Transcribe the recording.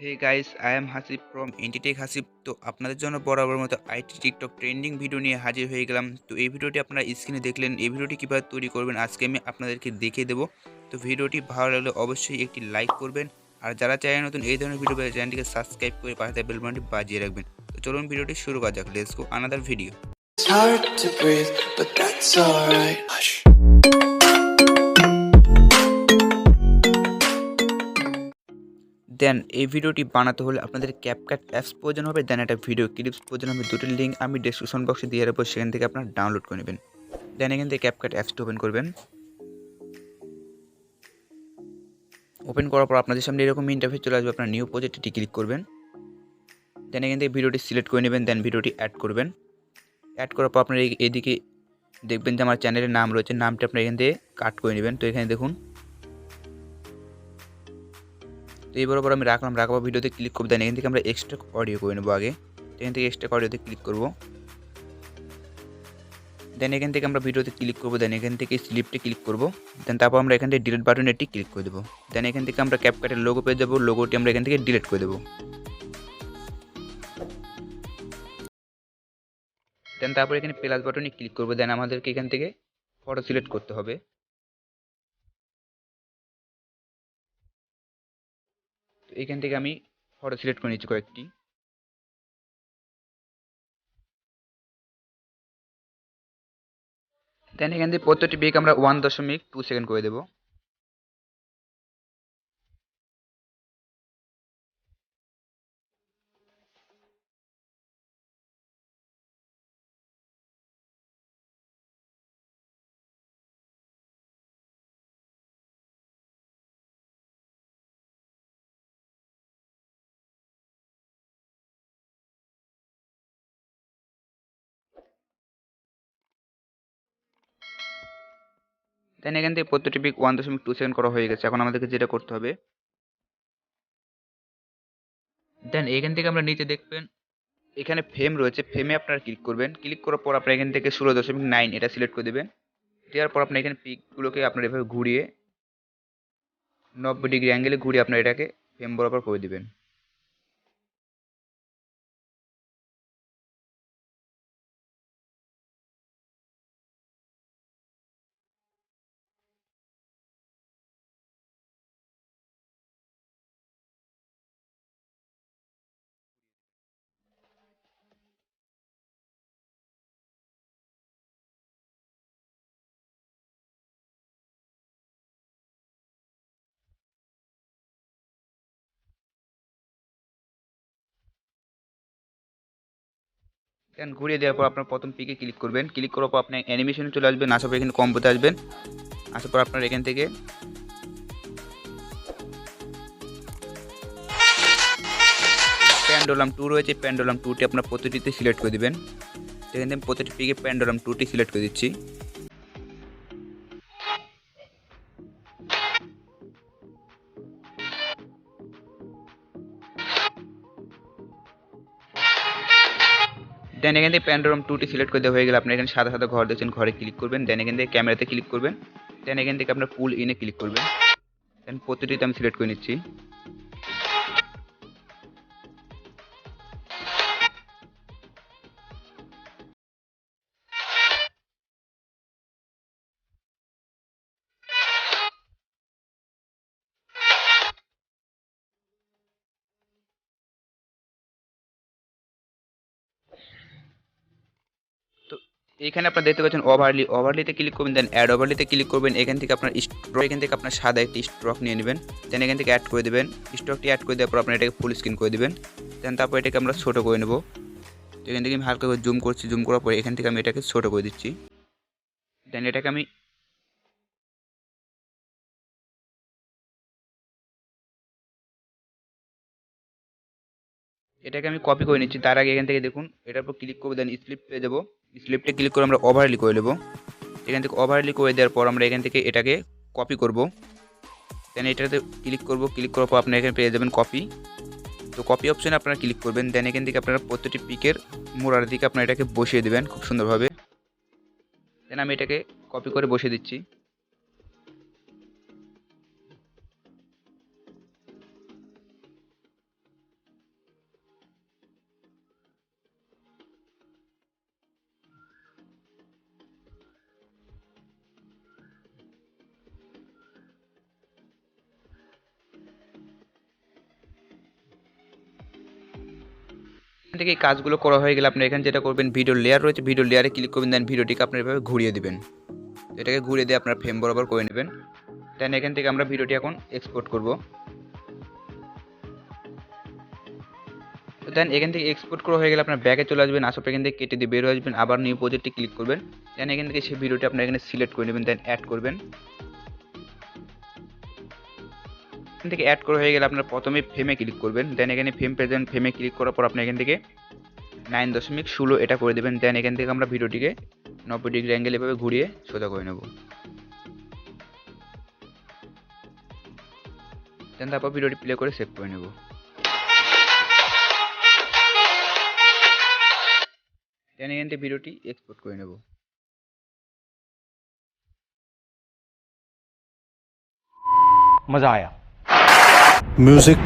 Hey guys, I am Hasib from Antitech Hasib. তো আপনাদের জন্য বরাবর মতো আইটি টিকটক ট্রেন্ডিং ভিডিও নিয়ে হাজির হয়ে গেলাম। তো এই ভিডিওটি আপনারা স্ক্রিনে দেখলেন। এই ভিডিওটি কীভাবে তৈরি করবেন আজকে আমি আপনাদেরকে দেখিয়ে দেবো। তো ভিডিওটি ভালো লাগলে অবশ্যই একটি লাইক করবেন, আর যারা চায় নতুন এই ধরনের ভিডিও পেয়ে চ্যানেলটিকে সাবস্ক্রাইব করে পাশে বেল বাটনটি বাজিয়ে রাখবেন। তো চলুন ভিডিওটি শুরু করা যাক। Let's go another video. It's hard to breathe, but that's alright. Hush. দেন এই ভিডিওটি বানাতে হলে আপনাদের ক্যাপকাট অ্যাপস প্রয়োজন হবে, দেন একটা ভিডিও ক্লিপস প্রয়োজন হবে। দুটির লিঙ্ক আমি ডেসক্রিপশন বক্সে দিয়ে রাখবো, সেখান থেকে আপনারা ডাউনলোড করে নেবেন। দেন এখান থেকে ক্যাপকাট অ্যাপসটি ওপেন করবেন। ওপেন করার পর আপনাদের সামনে এরকম ইন্টারফেস চলে আসবে। আপনার নিউ প্রজেক্টটি ক্লিক করবেন। দেন এখান থেকে ভিডিওটি সিলেক্ট করে নেবেন। দেন ভিডিওটি অ্যাড করবেন। অ্যাড করার পর আপনার এদিকে দেখবেন যে আমার চ্যানেলের নাম রয়েছে, নামটি আপনার এখান থেকে কাট করে নেবেন। তো এখানে দেখুন, তো এই বরাবর আমি রাখলাম। রাখার ভিডিওতে ক্লিক করবো। দেন এখান থেকে আমরা এক্সট্রা অডিও করে নেবো আগে। এখান থেকে এক্সট্রা অডিওতে ক্লিক করবো। দেন এখান থেকে আমরা ভিডিওতে ক্লিক করবো। দেন এখান থেকে স্লিপটে ক্লিক করবো। দেন তারপর আমরা এখান থেকে ডিলিট বাটনে একটি ক্লিক করে দেবো। দেন এখান থেকে আমরা ক্যাপকাটের লোগো পেয়ে যাবো। লোগোটি আমরা এখান থেকে ডিলিট করে দেবো। দেন তারপর এখানে প্লাস বাটনে ক্লিক করবো। দেন আমাদেরকে এখান থেকে ফটো সিলেক্ট করতে হবে। তো এখান থেকে আমি ফটো সিলেক্ট করে নিচ্ছি কয়েকটি। দেন এখান থেকে প্রত্যেকটি পিক আমরা 1.2 সেকেন্ড করে দেবো। দেন এখান থেকে প্রত্যেকটি পিক 1.2 সেকেন্ড করা হয়ে গেছে। এখন আমাদেরকে যেটা করতে হবে, দেন এখান থেকে আমরা নিচে দেখবেন এখানে ফ্রেম রয়েছে, ফ্রেমে আপনারা ক্লিক করবেন। ক্লিক করার পর আপনারা এখান থেকে 16.9 এটা সিলেক্ট করে দেবেন। দেওয়ার পর আপনার এখানে পিকগুলোকে আপনার এভাবে ঘুরিয়ে 90 ডিগ্রি অ্যাঙ্গেলে ঘুরিয়ে আপনার এটাকে ফ্রেম বরাবর করে দেবেন। দেন ঘুরিয়ে দেওয়ার পর আপনার প্রথম পিকে ক্লিক করবেন। ক্লিক করার পর আপনি অ্যানিমেশনে চলে আসবেন। আসার পর এখানে কম্বোতে আসবেন। আসার পর আপনার এখান থেকে প্যান্ডোলাম 2 রয়েছে, প্যান্ডোলাম 2টি আপনার প্রতিটিতে সিলেক্ট করে দেবেন। এখান থেকে প্রতিটি পিকে প্যান্ডোলাম 2টি সিলেক্ট করে দিচ্ছি। দেন এখান থেকে প্যান্ডোলাম 2টি সিলেক্ট করে দেওয়া হয়ে গেলে আপনি এখানে সাদা সাদা ঘর দেখছেন, ঘরে ক্লিক করবেন। দেন এখান থেকে ক্যামেরাতে ক্লিক করবেন। দেন এখান থেকে আপনার পুল ইনে ক্লিক করবেন। দেন প্রতিটিতে আমি সিলেক্ট করে নিচ্ছি। তো এখানে আপনারা দেখতে পাচ্ছেন ওভারলিতে ক্লিক করবেন। দেন অ্যাড ওভারলিতে ক্লিক করবেন। এখান থেকে আপনার স্ট্রক, এখান থেকে আপনার সাদা একটি স্ট্রক নিয়ে নেবেন। দেন এখান থেকে অ্যাড করে দেবেন। স্ট্রকটি অ্যাড করে দেওয়ার পর আপনার এটাকে ফুল স্ক্রিন করে দেবেন। দেন তারপর এটাকে আমরা ছোটো করে নেব। তো এখান থেকে আমি হালকা করে জুম করছি। জুম করার পরে এখান থেকে আমি এটাকে ছোটো করে দিচ্ছি। দেন এটাকে আমি কপি করে নিচ্ছি। তার আগে এখান থেকে দেখুন এটার উপর ক্লিক করবো। দেন স্লিপ পেয়ে যাবো। স্লিপটা ক্লিক করে আমরা ওভারলি করে নেবো। এখান থেকে ওভারলি করে দেওয়ার পর আমরা এখান থেকে এটাকে কপি করব। দেন এটাতে ক্লিক করব। ক্লিক করার পর আপনারা এখানে পেয়ে যাবেন কপি। তো কপি অপশানে আপনারা ক্লিক করবেন। দেন এখান থেকে আপনারা প্রতিটি পিকের মোড়ার দিকে আপনারা এটাকে বসিয়ে দেবেন খুব সুন্দরভাবে। দেন আমি এটাকে কপি করে বসিয়ে দিচ্ছি। থেকে এই কাজগুলো করা হয়ে গেলে আপনি এখানে যেটা করবেন, ভিডিও লেয়ার রয়েছে, ভিডিও লেয়ারে ক্লিক করবেন, দেন ভিডিওটিকে আপনার এভাবে ঘুরিয়ে দিবেন। এটাকে ঘুরিয়ে দিয়ে আপনার ফ্রেম বরাবর করে নেবেন। দেন এখান থেকে আমরা ভিডিওটি এখন এক্সপোর্ট করব। দেন এখান থেকে এক্সপোর্ট করা হয়ে গেলে আপনার ব্যাকে চলে আসবেন, আসার পর এখান থেকে কেটে দিয়ে বের হয়ে আসবেন, আবার নিউ প্রজেক্টে ক্লিক করবেন। দেন এখান থেকে সেই ভিডিওটি আপনার এখানে সিলেক্ট করে নেবেন, দেন অ্যাড করবেন। এখান থেকে অ্যাড করা হয়ে গেলে আপনার প্রথমে ফ্রেমে ক্লিক করবেন, দেন এখানে ফ্রেমে ক্লিক করার পর আপনি এখান থেকে 9.16 এটা করে দেবেন। দেন এখান থেকে আমরা ভিডিওটিকে 90 ডিগ্রি অ্যাঙ্গেল এভাবে ঘুরিয়ে সোজা করে নেব। দেন তারপর ভিডিওটি প্লে করে সেভ করে নেব। দেন এখান থেকে ভিডিওটি এক্সপোর্ট করে নেব। मजा आया। Music.